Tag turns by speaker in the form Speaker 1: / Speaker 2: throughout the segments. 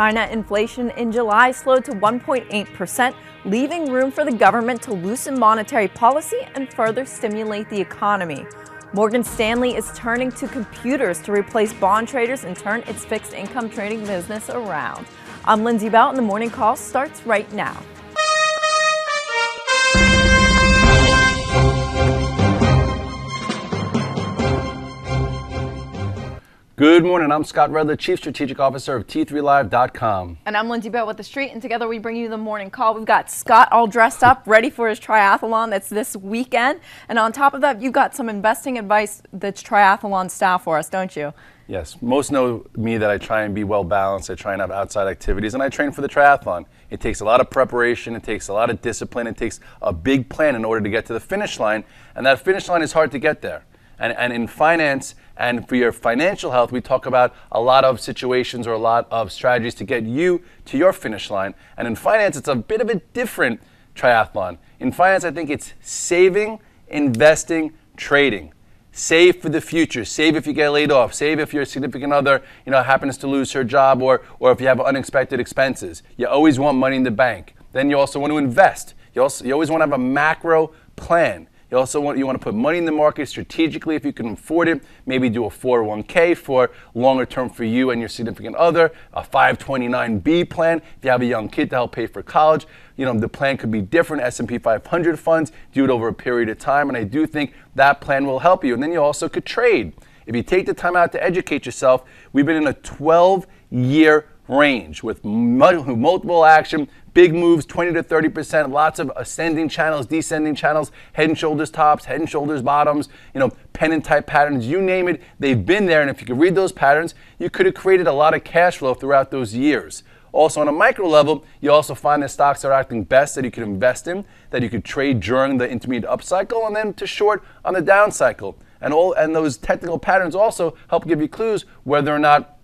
Speaker 1: China inflation in July slowed to 1.8%, leaving room for the government to loosen monetary policy and further stimulate the economy. Morgan Stanley is turning to computers to replace bond traders and turn its fixed income trading business around. I'm Lindsey Bell, and the morning call starts right now.
Speaker 2: Good morning, I'm Scott Redler, Chief Strategic Officer of T3Live.com.
Speaker 1: And I'm Lindsey Bell with theStreet, and together we bring you the morning call. We've got Scott all dressed up, ready for his triathlon that's this weekend. And on top of that, you've got some investing advice that's triathlon style for us, don't you?
Speaker 2: Yes, most know me that I try and be well balanced, I try and have outside activities, and I train for the triathlon. It takes a lot of preparation, it takes a lot of discipline, it takes a big plan in order to get to the finish line, and that finish line is hard to get there. And in finance and for your financial health, we talk about a lot of situations or a lot of strategies to get you to your finish line. And in finance, it's a bit of a different triathlon. In finance, I think it's saving, investing, trading. Save for the future. Save if you get laid off. Save if your significant other, happens to lose her job, or if you have unexpected expenses. You always want money in the bank. Then you also want to invest. You always want to have a macro plan. You want to put money in the market strategically if you can afford it. Maybe do a 401k for longer term for you and your significant other, a 529B plan if you have a young kid to help pay for college. The plan could be different. S&P 500 funds, do it over a period of time, and I do think that plan will help you. And then you also could trade. If you take the time out to educate yourself, we've been in a 12-year range with multiple action, big moves, 20 to 30%, lots of ascending channels, descending channels, head and shoulders tops, head and shoulders bottoms, pennant type patterns, you name it, they've been there. And if you could read those patterns, you could have created a lot of cash flow throughout those years. Also on a micro level, you also find the stocks that are acting best that you could invest in, that you could trade during the intermediate up cycle, and then to short on the down cycle. And those technical patterns also help give you clues whether or not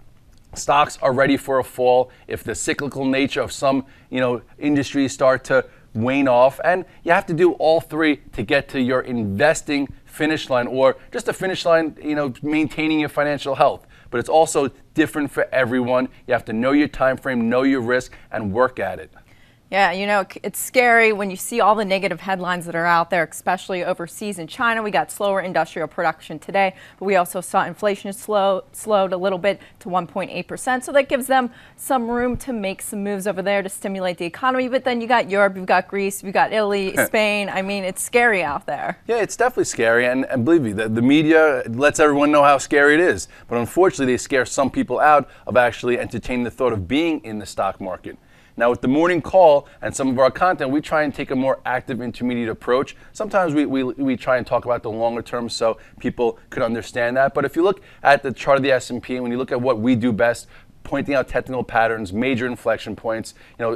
Speaker 2: stocks are ready for a fall, if the cyclical nature of some industries start to wane off. And you have to do all three to get to your investing finish line, or just a finish line, maintaining your financial health. But it's also different for everyone. You have to know your time frame, know your risk, and work at it.
Speaker 1: Yeah, it's scary when you see all the negative headlines that are out there, especially overseas. In China, we got slower industrial production today, but we also saw inflation slowed a little bit to 1.8%. So that gives them some room to make some moves over there to stimulate the economy. But then you got Europe, you've got Greece, you've got Italy, Spain. I mean, it's scary out there. Yeah,
Speaker 2: it's definitely scary. And believe me, the media lets everyone know how scary it is. But unfortunately, they scare some people out of actually entertaining the thought of being in the stock market. Now, with the morning call and some of our content, we try and take a more active intermediate approach. Sometimes we try and talk about the longer term so people could understand that. But if you look at the chart of the S&P, and when you look at what we do best, pointing out technical patterns, major inflection points,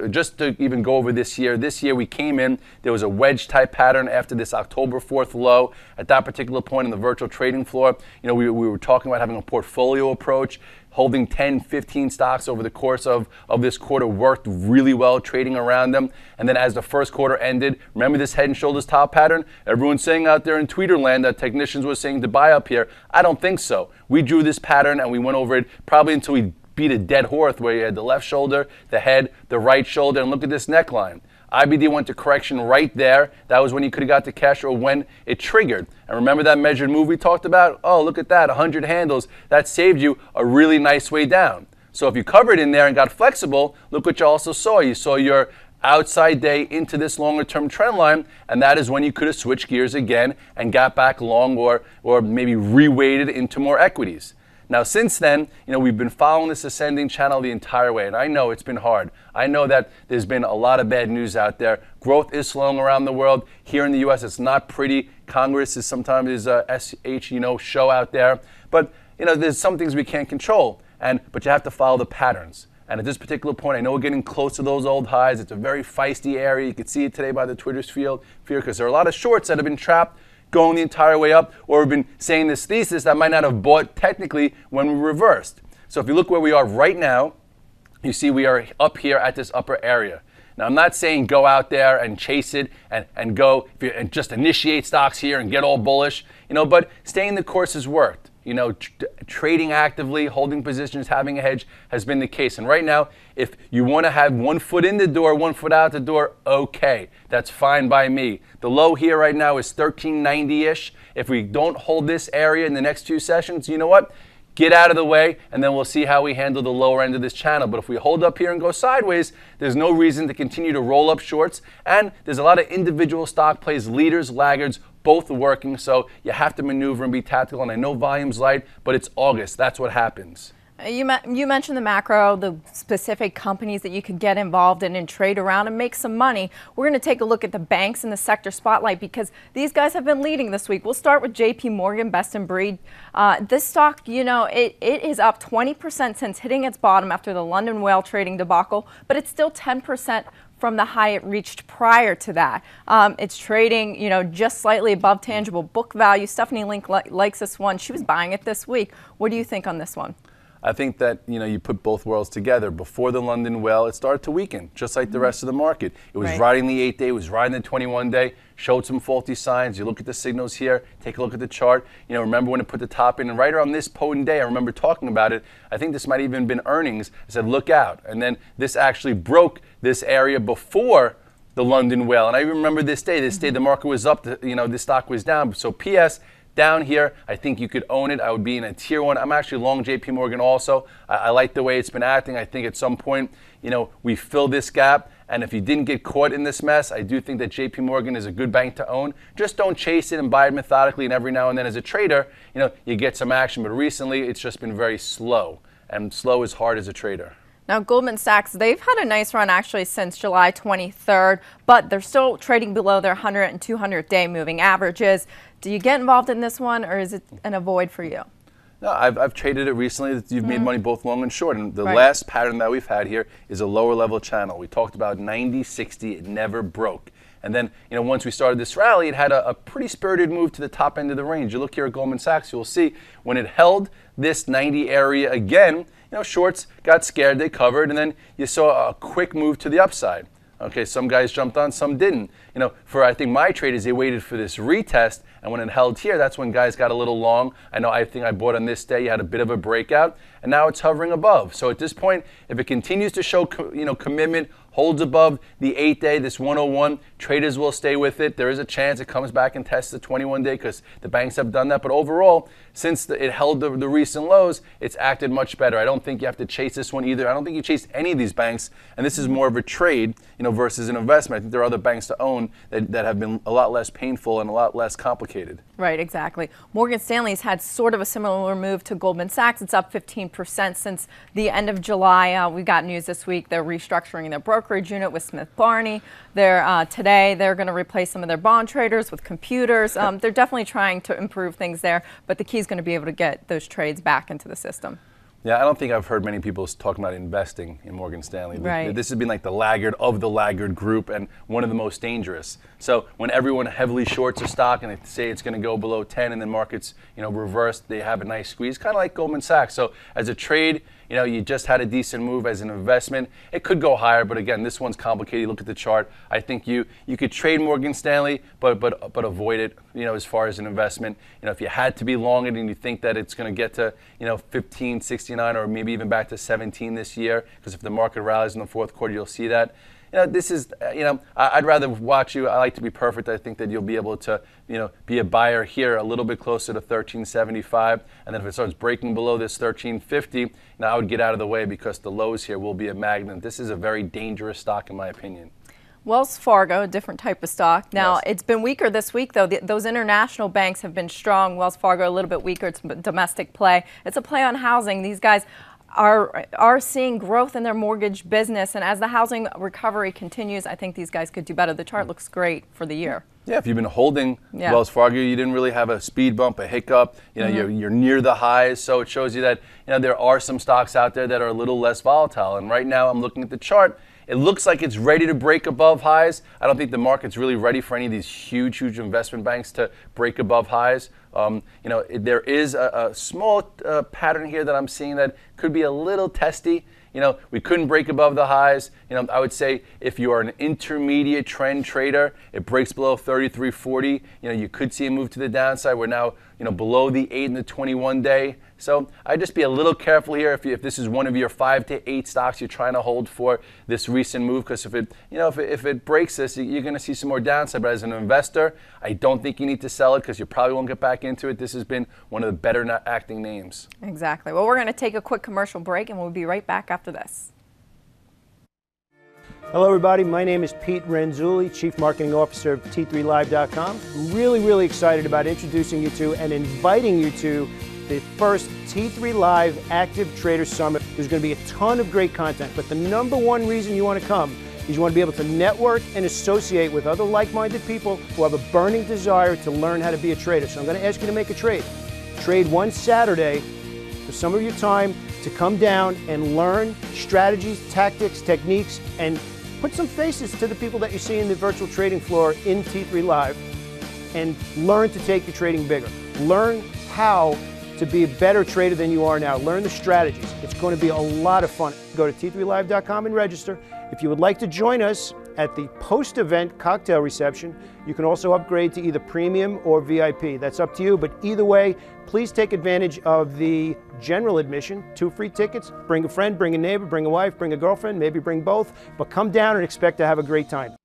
Speaker 2: just to even go over this year. This year we came in, there was a wedge type pattern after this October 4th low. At that particular point in the virtual trading floor, we were talking about having a portfolio approach. Holding 10, 15 stocks over the course of this quarter worked really well, trading around them. And then as the first quarter ended, remember this head and shoulders top pattern? Everyone's saying out there in Tweeter land that technicians were saying to buy up here. I don't think so. We drew this pattern and we went over it probably until we beat a dead horse, where you had the left shoulder, the head, the right shoulder, and look at this neckline. IBD went to correction right there. That was when you could have got to cash, or when it triggered. And remember that measured move we talked about? Oh, look at that, 100 handles. That saved you a really nice way down. So if you covered in there and got flexible, look what you also saw. You saw your outside day into this longer term trend line, and that is when you could have switched gears again and got back long, or maybe reweighted into more equities. Now, since then, we've been following this ascending channel the entire way, and I know it's been hard. I know that there's been a lot of bad news out there. Growth is slowing around the world. Here in the U.S., it's not pretty. Congress is sometimes a show out there. But, there's some things we can't control, but you have to follow the patterns. And at this particular point, I know we're getting close to those old highs. It's a very feisty area. You can see it today by the Twitter's fear, because there are a lot of shorts that have been trapped going the entire way up, or we've been saying this thesis that might not have bought technically when we reversed. So if you look where we are right now, you see we are up here at this upper area. Now, I'm not saying go out there and chase it and go and just initiate stocks here and get all bullish, but staying the course has worked. trading actively, holding positions, having a hedge has been the case. And right now, if you want to have 1 foot in the door, 1 foot out the door, okay, that's fine by me. The low here right now is 1390-ish. If we don't hold this area in the next 2 sessions, you know what? Get out of the way, and then we'll see how we handle the lower end of this channel. But if we hold up here and go sideways, there's no reason to continue to roll up shorts. And there's a lot of individual stock plays, leaders, laggards, both working. So you have to maneuver and be tactical. And I know volume's light, but it's August. That's what happens.
Speaker 1: You mentioned the macro, the specific companies that you could get involved in and trade around and make some money. We're going to take a look at the banks in the sector spotlight because these guys have been leading this week. We'll start with JP Morgan, best in breed. This stock, it is up 20% since hitting its bottom after the London whale trading debacle, but it's still 10% from the high it reached prior to that. It's trading, just slightly above tangible book value. Stephanie Link likes this one. She was buying it this week. What do you think on this one?
Speaker 2: I think that, you put both worlds together. Before the London whale, it started to weaken, just like the rest of the market. It was riding the 8-day, it was riding the 21-day, showed some faulty signs. You look at the signals here, take a look at the chart. Remember when it put the top in, and right around this potent day, I remember talking about it. I think this might even been earnings. I said, look out. And then this actually broke this area before the London whale. And I remember this day the market was up, the stock was down. So PS, down here, I think you could own it. I would be in a tier 1. I'm actually long JP Morgan also. I like the way it's been acting. I think at some point, we fill this gap. And if you didn't get caught in this mess, I do think that JP Morgan is a good bank to own. Just don't chase it and buy it methodically. And every now and then as a trader, you get some action. But recently, it's just been very slow. And slow is hard as a trader.
Speaker 1: Now, Goldman Sachs, they've had a nice run actually since July 23rd, but they're still trading below their 100 and 200-day moving averages. Do you get involved in this one, or is it an avoid for you?
Speaker 2: No, I've traded it recently. You've made money both long and short. And the last pattern that we've had here is a lower level channel. We talked about 90-60. It never broke. And then, once we started this rally, it had a pretty spirited move to the top end of the range. You look here at Goldman Sachs, you'll see when it held this 90 area again, shorts got scared, they covered, and then you saw a quick move to the upside. Okay, some guys jumped on, some didn't. For I think my traders, they waited for this retest, and when it held here, that's when guys got a little long. I think I bought on this day, you had a bit of a breakout, and now it's hovering above. So at this point, if it continues to show commitment, holds above the 8-day, this 101, traders will stay with it. There is a chance it comes back and tests the 21-day because the banks have done that. But overall, since it held the recent lows, it's acted much better. I don't think you have to chase this one either. I don't think you chase any of these banks. And this is more of a trade, versus an investment. I think there are other banks to own that have been a lot less painful and a lot less complicated.
Speaker 1: Right, exactly. Morgan Stanley's had sort of a similar move to Goldman Sachs. It's up 15% since the end of July. We got news this week. They're restructuring their brokerage unit with Smith Barney. Today they're going to replace some of their bond traders with computers. They're definitely trying to improve things there, but the key is going to be able to get those trades back into the system.
Speaker 2: Yeah, I don't think I've heard many people talking about investing in Morgan Stanley.
Speaker 1: Right.
Speaker 2: This has been like the laggard of the laggard group and one of the most dangerous. So when everyone heavily shorts a stock and they say it's going to go below 10 and then markets, reverse, they have a nice squeeze, kind of like Goldman Sachs. So as a trade, you just had a decent move. As an investment, it could go higher, but again, this one's complicated. Look at the chart. I think you could trade Morgan Stanley, but avoid it. As far as an investment, if you had to be long it and you think that it's going to get to 15, 69, or maybe even back to 17 this year, because if the market rallies in the fourth quarter, you'll see that. This is, I'd rather watch you. I like to be perfect. I think that you'll be able to, be a buyer here a little bit closer to 1375. And then if it starts breaking below this 1350, I would get out of the way because the lows here will be a magnet. This is a very dangerous stock in my opinion.
Speaker 1: Wells Fargo, a different type of stock. Now,
Speaker 2: Yes.
Speaker 1: It's been weaker this week, though. Those international banks have been strong. Wells Fargo, a little bit weaker. It's a domestic play. It's a play on housing. These guys are seeing growth in their mortgage business, and as the housing recovery continues, I think these guys could do better. The chart looks great for the year.
Speaker 2: Yeah, if you've been holding Wells Fargo, you didn't really have a speed bump, a hiccup. You're near the highs, so it shows you that there are some stocks out there that are a little less volatile. And right now, I'm looking at the chart. It looks like it's ready to break above highs. I don't think the market's really ready for any of these huge investment banks to break above highs. There is a small pattern here that I'm seeing that could be a little testy. We couldn't break above the highs. I would say if you are an intermediate trend trader, it breaks below 33.40. You could see a move to the downside. We're now below the 8 and the 21 day. So I'd just be a little careful here if this is one of your 5 to 8 stocks you're trying to hold for this recent move, because if it breaks this, you're going to see some more downside. But as an investor, I don't think you need to sell it because you probably won't get back into it. This has been one of the better not acting names.
Speaker 1: Exactly. Well, we're going to take a quick commercial break and we'll be right back after this.
Speaker 3: Hello everybody, my name is Pete Renzulli, Chief Marketing Officer of T3Live.com. I'm really excited about introducing you to and inviting you to the first T3 Live Active Trader Summit. There's going to be a ton of great content, but the number one reason you want to come is you want to be able to network and associate with other like-minded people who have a burning desire to learn how to be a trader. So I'm going to ask you to make a trade. Trade one Saturday for some of your time to come down and learn strategies, tactics, techniques, and put some faces to the people that you see in the virtual trading floor in T3 Live and learn to take your trading bigger. Learn how to be a better trader than you are now. Learn the strategies. It's going to be a lot of fun. Go to T3Live.com and register. If you would like to join us at the post-event cocktail reception, you can also upgrade to either premium or VIP. That's up to you, but either way, please take advantage of the general admission, 2 free tickets. Bring a friend, bring a neighbor, bring a wife, bring a girlfriend, maybe bring both, but come down and expect to have a great time.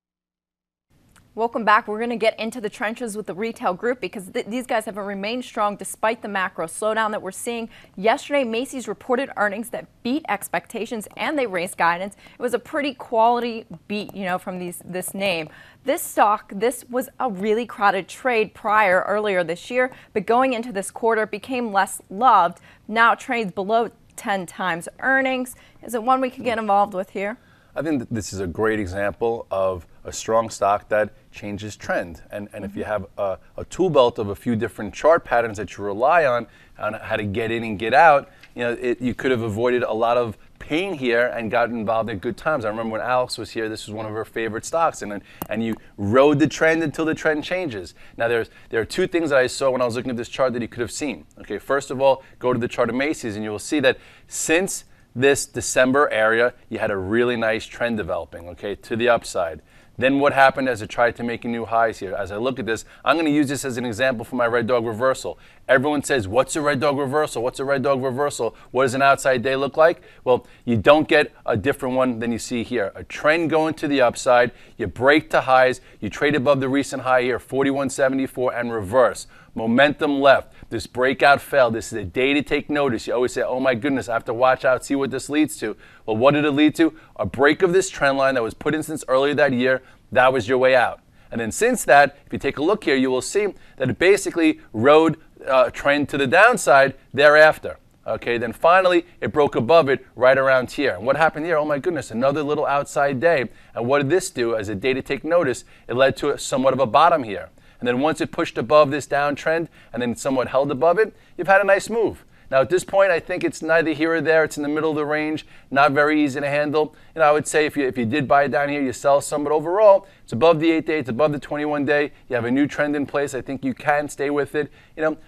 Speaker 1: Welcome back. We're going to get into the trenches with the retail group because these guys have remained strong despite the macro slowdown that we're seeing. Yesterday, Macy's reported earnings that beat expectations and they raised guidance. It was a pretty quality beat, from this name. This stock, this was a really crowded trade earlier this year, but going into this quarter, it became less loved. Now it trades below 10 times earnings. Is it one we could get involved with here?
Speaker 2: I think that this is a great example of a strong stock that changes trend. And if you have a tool belt of a few different chart patterns that you rely on how to get in and get out, you could have avoided a lot of pain here and gotten involved at good times. I remember when Alex was here, this was one of her favorite stocks, and you rode the trend until the trend changes. Now there are 2 things that I saw when I was looking at this chart that you could have seen. Okay, first of all, go to the chart of Macy's and you will see that since this December area, you had a really nice trend developing, okay, to the upside. Then what happened as it tried to make new highs here? As I look at this, I'm going to use this as an example for my red dog reversal. Everyone says, what's a red dog reversal? What's a red dog reversal? What does an outside day look like? Well, you don't get a different one than you see here. A trend going to the upside, you break to highs, you trade above the recent high here, 41.74, and reverse. Momentum left. This breakout fell. This is a day to take notice. You always say, oh my goodness, I have to watch out, see what this leads to. Well, what did it lead to? A break of this trend line that was put in since earlier that year. That was your way out. And then since that, if you take a look here, you will see that it basically rode a trend to the downside thereafter. Okay, then finally, it broke above it right around here. And what happened here? Oh my goodness, another little outside day. And what did this do? As a day to take notice, it led to somewhat of a bottom here. And then once it pushed above this downtrend and then somewhat held above it, you've had a nice move. Now at this point, I think it's neither here or there. It's in the middle of the range, not very easy to handle. I would say if you did buy it down here, you sell some, but overall, it's above the 8 day, it's above the 21 day. You have a new trend in place. I think you can stay with it,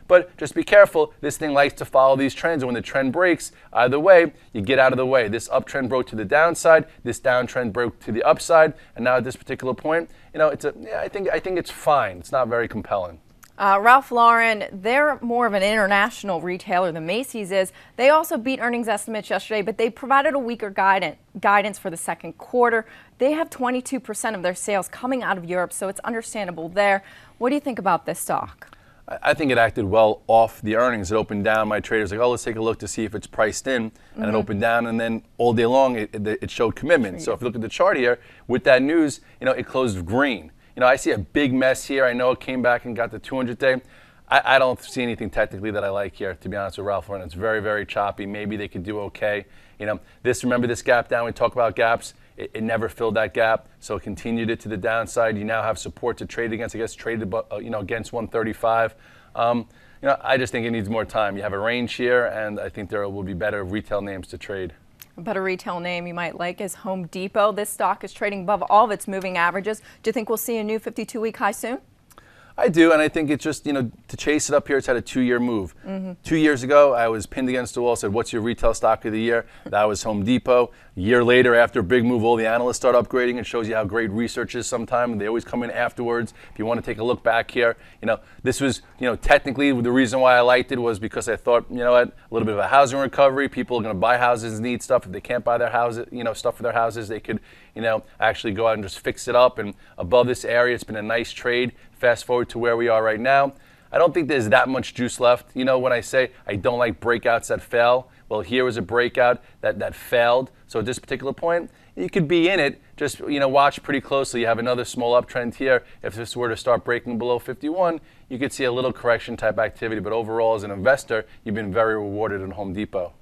Speaker 2: but just be careful. This thing likes to follow these trends, and when the trend breaks, either way, you get out of the way. This uptrend broke to the downside, this downtrend broke to the upside, and now at this particular point, I think it's fine. It's not very compelling.
Speaker 1: Ralph Lauren, they're more of an international retailer than Macy's is. They also beat earnings estimates yesterday, but they provided a weaker guidance for the second quarter. They have 22% of their sales coming out of Europe, so it's understandable there. What do you think about this stock?
Speaker 2: I think it acted well off the earnings. It opened down. My traders like, oh, let's take a look to see if it's priced in. And it opened down, and then all day long it showed commitment. So if you look at the chart here, with that news, it closed green. I see a big mess here. I know it came back and got the 200 day. I don't see anything technically that I like here, to be honest with Ralph Lauren. It's very, very choppy. Maybe they could do okay. Remember this gap down, we talk about gaps. It never filled that gap, so it continued it to the downside. You now have support to trade against. I guess traded, against 135. I just think it needs more time. You have a range here, and I think there will be better retail names to trade.
Speaker 1: A better retail name you might like is Home Depot. This stock is trading above all of its moving averages. Do you think we'll see a new 52-week high soon?
Speaker 2: I do, and I think it's just, to chase it up here, it's had a 2-year move. 2 years ago, I was pinned against the wall, said, what's your retail stock of the year? That was Home Depot. A year later, after a big move, all the analysts start upgrading. It shows you how great research is sometimes. They always come in afterwards. If you want to take a look back here, this was, technically the reason why I liked it was because I thought, what, a little bit of a housing recovery. People are going to buy houses and need stuff. If they can't buy their houses, stuff for their houses, they could, actually go out and just fix it up. And above this area, it's been a nice trade. Fast forward to where we are right now. I don't think there's that much juice left. When I say I don't like breakouts that fail, well, here was a breakout that failed. So at this particular point, you could be in it. Just, watch pretty closely. You have another small uptrend here. If this were to start breaking below 51, you could see a little correction type activity. But overall, as an investor, you've been very rewarded in Home Depot.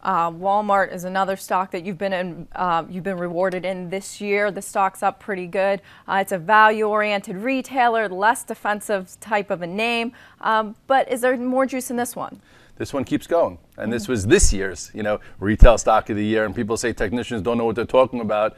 Speaker 1: Walmart is another stock that you've been rewarded in this year. The stock's up pretty good. It's a value-oriented retailer, less defensive type of a name. But is there more juice in this one?
Speaker 2: This one keeps going, and this was this year's, retail stock of the year. And people say technicians don't know what they're talking about.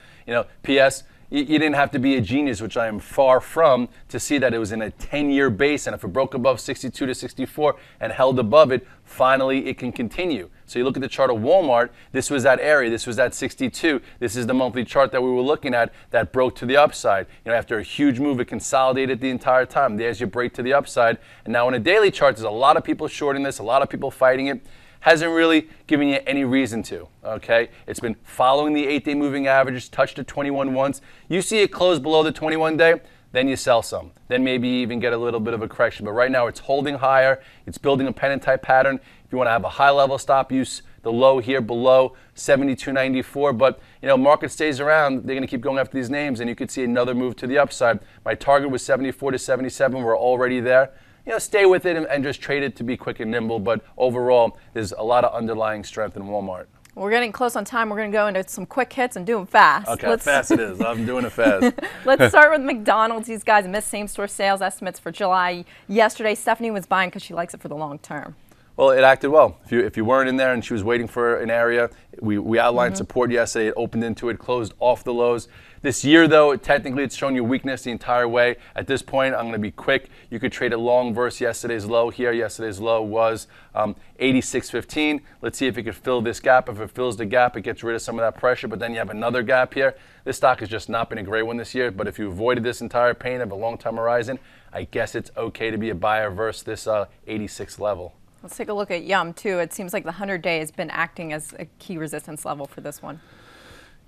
Speaker 2: P.S. You didn't have to be a genius, which I am far from, to see that it was in a 10-year base, and if it broke above 62 to 64 and held above it, finally it can continue. So you look at the chart of Walmart, this was that area, this was that 62. This is the monthly chart that we were looking at that broke to the upside. After a huge move, it consolidated the entire time. There's your break to the upside. And now on a daily chart, there's a lot of people shorting this, a lot of people fighting it. Hasn't really given you any reason to, okay? It's been following the 8-day moving averages, touched the 21 once. You see it close below the 21-day, then you sell some. Then maybe you even get a little bit of a correction. But right now it's holding higher. It's building a pennant type pattern. If you want to have a high level stop, use the low here below 72.94. But, market stays around. They're going to keep going after these names, and you could see another move to the upside. My target was 74 to 77. We're already there. Stay with it and just trade it to be quick and nimble. But overall, there's a lot of underlying strength in Walmart.
Speaker 1: We're getting close on time. We're going to go into some quick hits and do them fast.
Speaker 2: Okay, fast it is. I'm doing it fast.
Speaker 1: Let's start with McDonald's. These guys missed same-store sales estimates for July. Yesterday, Stephanie was buying because she likes it for the long term.
Speaker 2: Well, it acted well. If you weren't in there and she was waiting for an area, we outlined support yesterday. It opened into it, closed off the lows. This year, though, technically it's shown you weakness the entire way. At this point, I'm going to be quick. You could trade it long versus yesterday's low here. Yesterday's low was 86.15. Let's see if it could fill this gap. If it fills the gap, it gets rid of some of that pressure, but then you have another gap here. This stock has just not been a great one this year, but if you avoided this entire pain of a long-term horizon, I guess it's okay to be a buyer versus this 86 level.
Speaker 1: Let's take a look at Yum, too. It seems like the 100-day has been acting as a key resistance level for this one.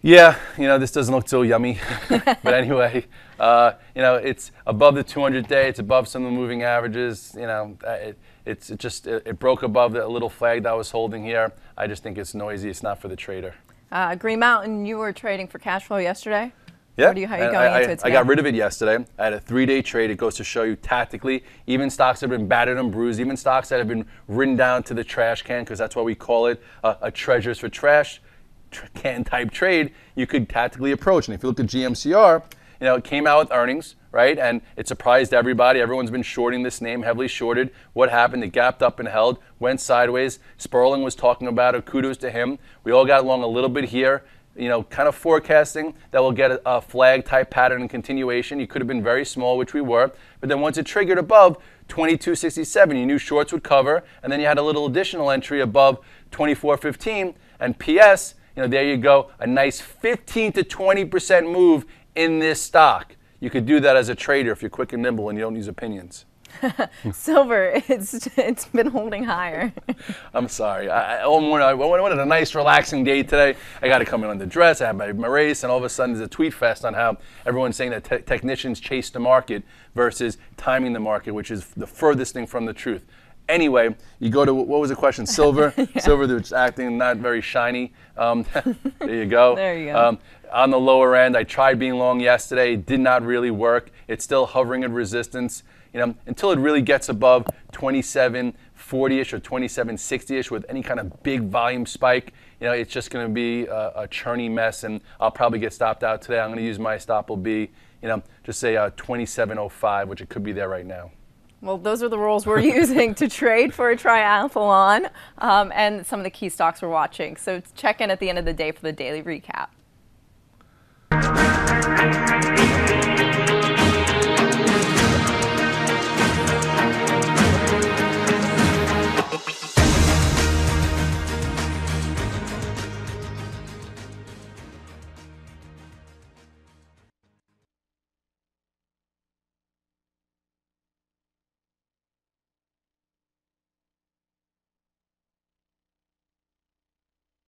Speaker 2: Yeah, this doesn't look so yummy. But anyway, it's above the 200-day. It's above some of the moving averages. It broke above the little flag that I was holding here. I just think it's noisy. It's not for the trader.
Speaker 1: Green Mountain, you were trading for cash flow yesterday?
Speaker 2: Yeah,
Speaker 1: how are you going into it today?
Speaker 2: I got rid of it yesterday. I had a 3-day trade. It goes to show you tactically, even stocks that have been battered and bruised, even stocks that have been ridden down to the trash can, because that's why we call it a treasures for trash can type trade, you could tactically approach. And if you look at GMCR, it came out with earnings, right? And it surprised everybody. Everyone's been shorting this name, heavily shorted. What happened? It gapped up and held, went sideways. Sperling was talking about it. Kudos to him. We all got along a little bit here. Kind of forecasting that we'll get a flag type pattern and continuation. You could have been very small, which we were, but then once it triggered above 22.67, you knew shorts would cover, and then you had a little additional entry above 24.15, and PS, there you go, a nice 15 to 20% move in this stock. You could do that as a trader if you're quick and nimble and you don't use opinions.
Speaker 1: Silver, it's been holding higher.
Speaker 2: I'm sorry. I wanted a nice, relaxing day today. I got to come in on the dress. I had my race, and all of a sudden there's a tweet fest on how everyone's saying that technicians chase the market versus timing the market, which is the furthest thing from the truth. Anyway, you go to, what was the question? Silver? Yeah. Silver that's acting not very shiny. There you go.
Speaker 1: There you go.
Speaker 2: On the lower end, I tried being long yesterday. It did not really work. It's still hovering at resistance. Until it really gets above 27.40-ish or 27.60-ish with any kind of big volume spike, it's just going to be a churny mess, and I'll probably get stopped out today. I'm going to use my stop will be, just say 27.05, which it could be there right now.
Speaker 1: Well, those are the rules we're using to trade for a triathlon and some of the key stocks we're watching. So check in at the end of the day for the daily recap.